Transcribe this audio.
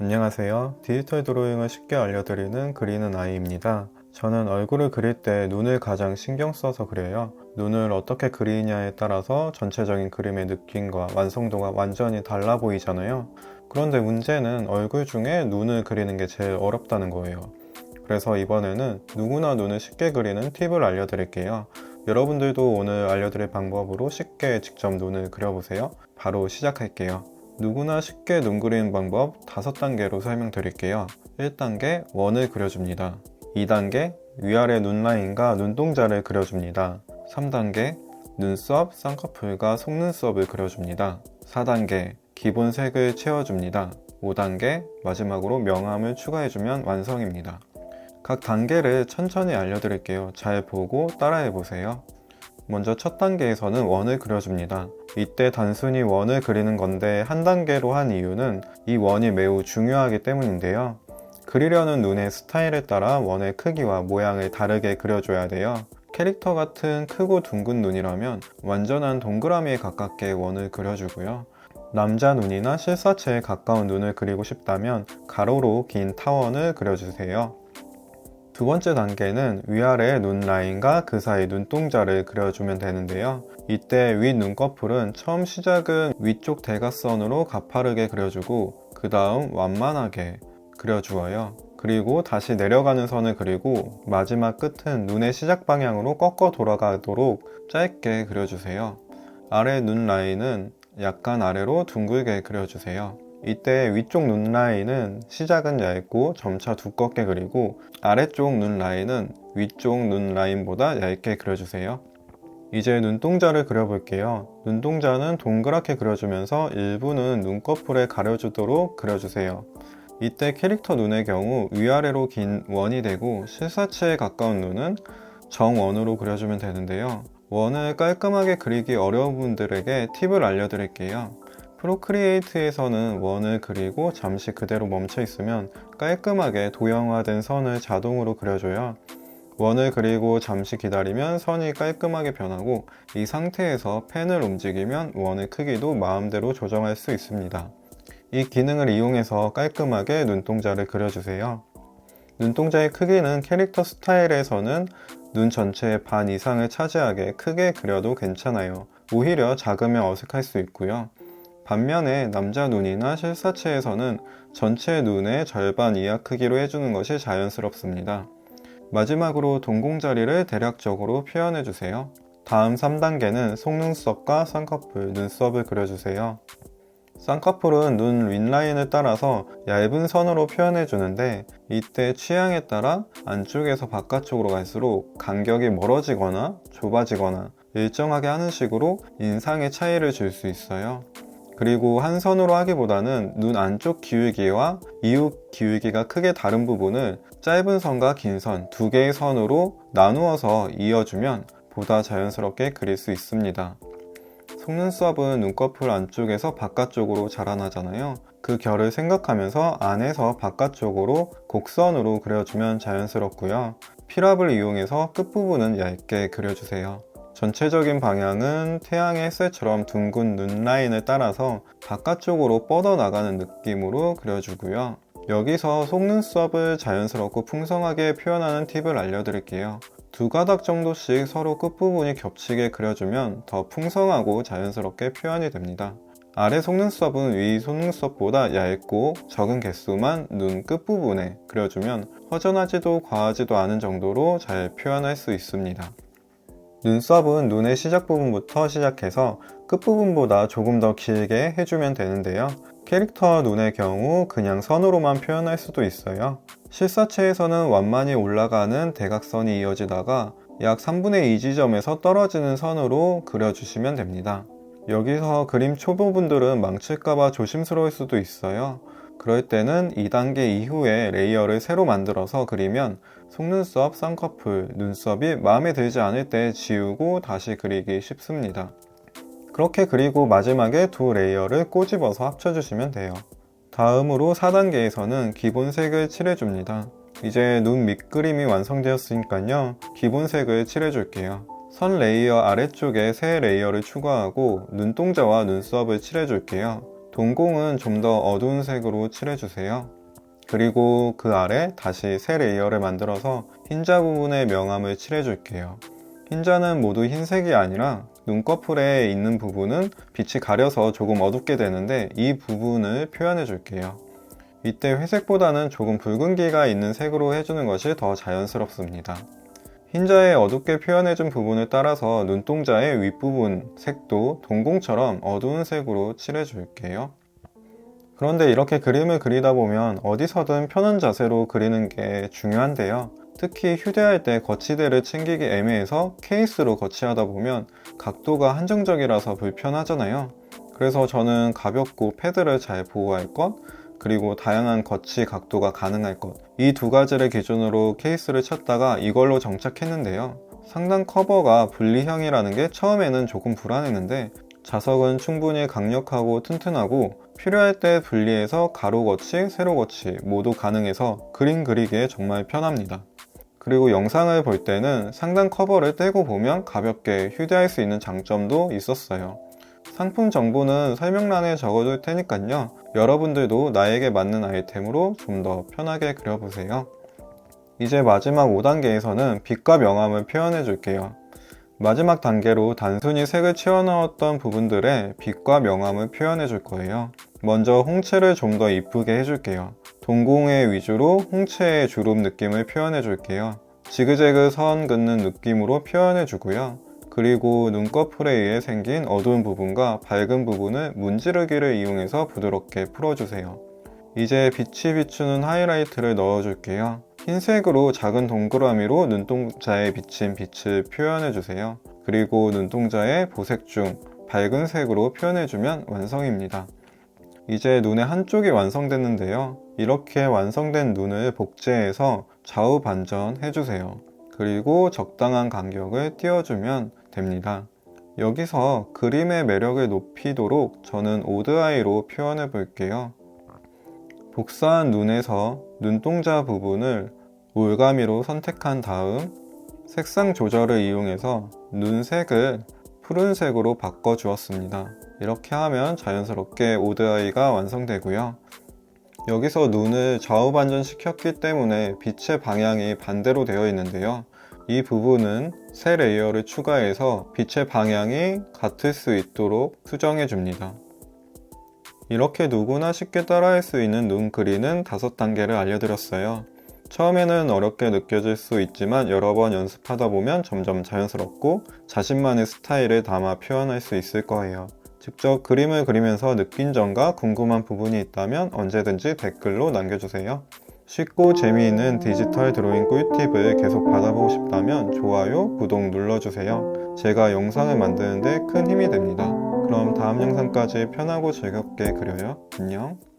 안녕하세요. 디지털 드로잉을 쉽게 알려드리는 그리는 아이입니다. 저는 얼굴을 그릴 때 눈을 가장 신경 써서 그려요. 눈을 어떻게 그리냐에 따라서 전체적인 그림의 느낌과 완성도가 완전히 달라 보이잖아요. 그런데 문제는 얼굴 중에 눈을 그리는 게 제일 어렵다는 거예요. 그래서 이번에는 누구나 눈을 쉽게 그리는 팁을 알려드릴게요. 여러분들도 오늘 알려드릴 방법으로 쉽게 직접 눈을 그려보세요. 바로 시작할게요. 누구나 쉽게 눈 그리는 방법 5단계로 설명드릴게요. 1단계 원을 그려줍니다. 2단계 위아래 눈 라인과 눈동자를 그려줍니다. 3단계 눈썹, 쌍꺼풀과 속눈썹을 그려줍니다. 4단계 기본 색을 채워줍니다. 5단계 마지막으로 명암을 추가해주면 완성입니다. 각 단계를 천천히 알려드릴게요. 잘 보고 따라해보세요. 먼저 첫 단계에서는 원을 그려줍니다. 이때 단순히 원을 그리는 건데 한 단계로 한 이유는 이 원이 매우 중요하기 때문인데요. 그리려는 눈의 스타일에 따라 원의 크기와 모양을 다르게 그려줘야 돼요. 캐릭터 같은 크고 둥근 눈이라면 완전한 동그라미에 가깝게 원을 그려주고요. 남자 눈이나 실사체에 가까운 눈을 그리고 싶다면 가로로 긴 타원을 그려주세요. 두 번째 단계는 위아래 눈 라인과 그 사이 눈동자를 그려주면 되는데요. 이때 윗 눈꺼풀은 처음 시작은 위쪽 대각선으로 가파르게 그려주고 그 다음 완만하게 그려주어요. 그리고 다시 내려가는 선을 그리고 마지막 끝은 눈의 시작 방향으로 꺾어 돌아가도록 짧게 그려주세요. 아래 눈 라인은 약간 아래로 둥글게 그려주세요. 이때 위쪽 눈 라인은 시작은 얇고 점차 두껍게 그리고 아래쪽 눈 라인은 위쪽 눈 라인보다 얇게 그려주세요. 이제 눈동자를 그려볼게요. 눈동자는 동그랗게 그려주면서 일부는 눈꺼풀에 가려주도록 그려주세요. 이때 캐릭터 눈의 경우 위아래로 긴 원이 되고 실사체에 가까운 눈은 정원으로 그려주면 되는데요. 원을 깔끔하게 그리기 어려운 분들에게 팁을 알려드릴게요. 프로크리에이트에서는 원을 그리고 잠시 그대로 멈춰 있으면 깔끔하게 도형화된 선을 자동으로 그려줘요. 원을 그리고 잠시 기다리면 선이 깔끔하게 변하고 이 상태에서 펜을 움직이면 원의 크기도 마음대로 조정할 수 있습니다. 이 기능을 이용해서 깔끔하게 눈동자를 그려주세요. 눈동자의 크기는 캐릭터 스타일에서는 눈 전체의 반 이상을 차지하게 크게 그려도 괜찮아요. 오히려 작으면 어색할 수 있고요. 반면에 남자 눈이나 실사체에서는 전체 눈의 절반 이하 크기로 해주는 것이 자연스럽습니다. 마지막으로 동공자리를 대략적으로 표현해주세요. 다음 3단계는 속눈썹과 쌍꺼풀, 눈썹을 그려주세요. 쌍꺼풀은 눈 윗라인을 따라서 얇은 선으로 표현해주는데 이때 취향에 따라 안쪽에서 바깥쪽으로 갈수록 간격이 멀어지거나 좁아지거나 일정하게 하는 식으로 인상의 차이를 줄 수 있어요. 그리고 한 선으로 하기보다는 눈 안쪽 기울기와 이웃 기울기가 크게 다른 부분을 짧은 선과 긴 선, 두 개의 선으로 나누어서 이어주면 보다 자연스럽게 그릴 수 있습니다. 속눈썹은 눈꺼풀 안쪽에서 바깥쪽으로 자라나잖아요. 그 결을 생각하면서 안에서 바깥쪽으로 곡선으로 그려주면 자연스럽고요. 필압을 이용해서 끝부분은 얇게 그려주세요. 전체적인 방향은 태양의 햇살처럼 둥근 눈 라인을 따라서 바깥쪽으로 뻗어나가는 느낌으로 그려주고요. 여기서 속눈썹을 자연스럽고 풍성하게 표현하는 팁을 알려드릴게요. 두 가닥 정도씩 서로 끝부분이 겹치게 그려주면 더 풍성하고 자연스럽게 표현이 됩니다. 아래 속눈썹은 위 속눈썹보다 얇고 적은 개수만 눈 끝부분에 그려주면 허전하지도 과하지도 않은 정도로 잘 표현할 수 있습니다. 눈썹은 눈의 시작 부분부터 시작해서 끝부분보다 조금 더 길게 해주면 되는데요. 캐릭터 눈의 경우 그냥 선으로만 표현할 수도 있어요. 실사체에서는 완만히 올라가는 대각선이 이어지다가 약 3분의 2 지점에서 떨어지는 선으로 그려주시면 됩니다. 여기서 그림 초보분들은 망칠까봐 조심스러울 수도 있어요. 그럴 때는 2단계 이후에 레이어를 새로 만들어서 그리면 속눈썹, 쌍꺼풀, 눈썹이 마음에 들지 않을 때 지우고 다시 그리기 쉽습니다. 그렇게 그리고 마지막에 두 레이어를 꼬집어서 합쳐주시면 돼요. 다음으로 4단계에서는 기본색을 칠해줍니다. 이제 눈 밑그림이 완성되었으니까요. 기본색을 칠해줄게요. 선 레이어 아래쪽에 새 레이어를 추가하고 눈동자와 눈썹을 칠해줄게요. 동공은 좀 더 어두운 색으로 칠해주세요. 그리고 그 아래 다시 새 레이어를 만들어서 흰자 부분에 명암을 칠해줄게요. 흰자는 모두 흰색이 아니라 눈꺼풀에 있는 부분은 빛이 가려서 조금 어둡게 되는데 이 부분을 표현해 줄게요. 이때 회색보다는 조금 붉은기가 있는 색으로 해주는 것이 더 자연스럽습니다. 흰자에 어둡게 표현해준 부분을 따라서 눈동자의 윗부분 색도 동공처럼 어두운 색으로 칠해줄게요. 그런데 이렇게 그림을 그리다 보면 어디서든 편한 자세로 그리는 게 중요한데요. 특히 휴대할 때 거치대를 챙기기 애매해서 케이스로 거치하다 보면 각도가 한정적이라서 불편하잖아요. 그래서 저는 가볍고 패드를 잘 보호할 것, 그리고 다양한 거치 각도가 가능할 것, 이 두 가지를 기준으로 케이스를 찾다가 이걸로 정착했는데요. 상단 커버가 분리형이라는 게 처음에는 조금 불안했는데 자석은 충분히 강력하고 튼튼하고 필요할 때 분리해서 가로 거치, 세로 거치 모두 가능해서 그림 그리기에 정말 편합니다. 그리고 영상을 볼 때는 상단 커버를 떼고 보면 가볍게 휴대할 수 있는 장점도 있었어요. 상품 정보는 설명란에 적어둘 테니까요. 여러분들도 나에게 맞는 아이템으로 좀 더 편하게 그려보세요. 이제 마지막 5단계에서는 빛과 명암을 표현해 줄게요. 마지막 단계로 단순히 색을 채워 넣었던 부분들에 빛과 명암을 표현해 줄 거예요. 먼저 홍채를 좀 더 이쁘게 해줄게요. 동공의 위주로 홍채의 주름 느낌을 표현해 줄게요. 지그재그 선 긋는 느낌으로 표현해 주고요. 그리고 눈꺼풀에 의해 생긴 어두운 부분과 밝은 부분을 문지르기를 이용해서 부드럽게 풀어주세요. 이제 빛이 비추는 하이라이트를 넣어줄게요. 흰색으로 작은 동그라미로 눈동자에 비친 빛을 표현해주세요. 그리고 눈동자에 보색 중 밝은 색으로 표현해주면 완성입니다. 이제 눈의 한쪽이 완성됐는데요. 이렇게 완성된 눈을 복제해서 좌우 반전 해주세요. 그리고 적당한 간격을 띄워주면 됩니다. 여기서 그림의 매력을 높이도록 저는 오드아이로 표현해 볼게요. 복사한 눈에서 눈동자 부분을 올가미로 선택한 다음 색상 조절을 이용해서 눈색을 푸른색으로 바꿔 주었습니다. 이렇게 하면 자연스럽게 오드아이가 완성되고요. 여기서 눈을 좌우 반전시켰기 때문에 빛의 방향이 반대로 되어 있는데요. 이 부분은 새 레이어를 추가해서 빛의 방향이 같을 수 있도록 수정해 줍니다. 이렇게 누구나 쉽게 따라할 수 있는 눈 그리는 5단계를 알려드렸어요. 처음에는 어렵게 느껴질 수 있지만 여러 번 연습하다 보면 점점 자연스럽고 자신만의 스타일을 담아 표현할 수 있을 거예요. 직접 그림을 그리면서 느낀 점과 궁금한 부분이 있다면 언제든지 댓글로 남겨주세요. 쉽고 재미있는 디지털 드로잉 꿀팁을 계속 받아보고 싶다면 좋아요, 구독 눌러주세요. 제가 영상을 만드는데 큰 힘이 됩니다. 그럼 다음 영상까지 편하고 즐겁게 그려요. 안녕.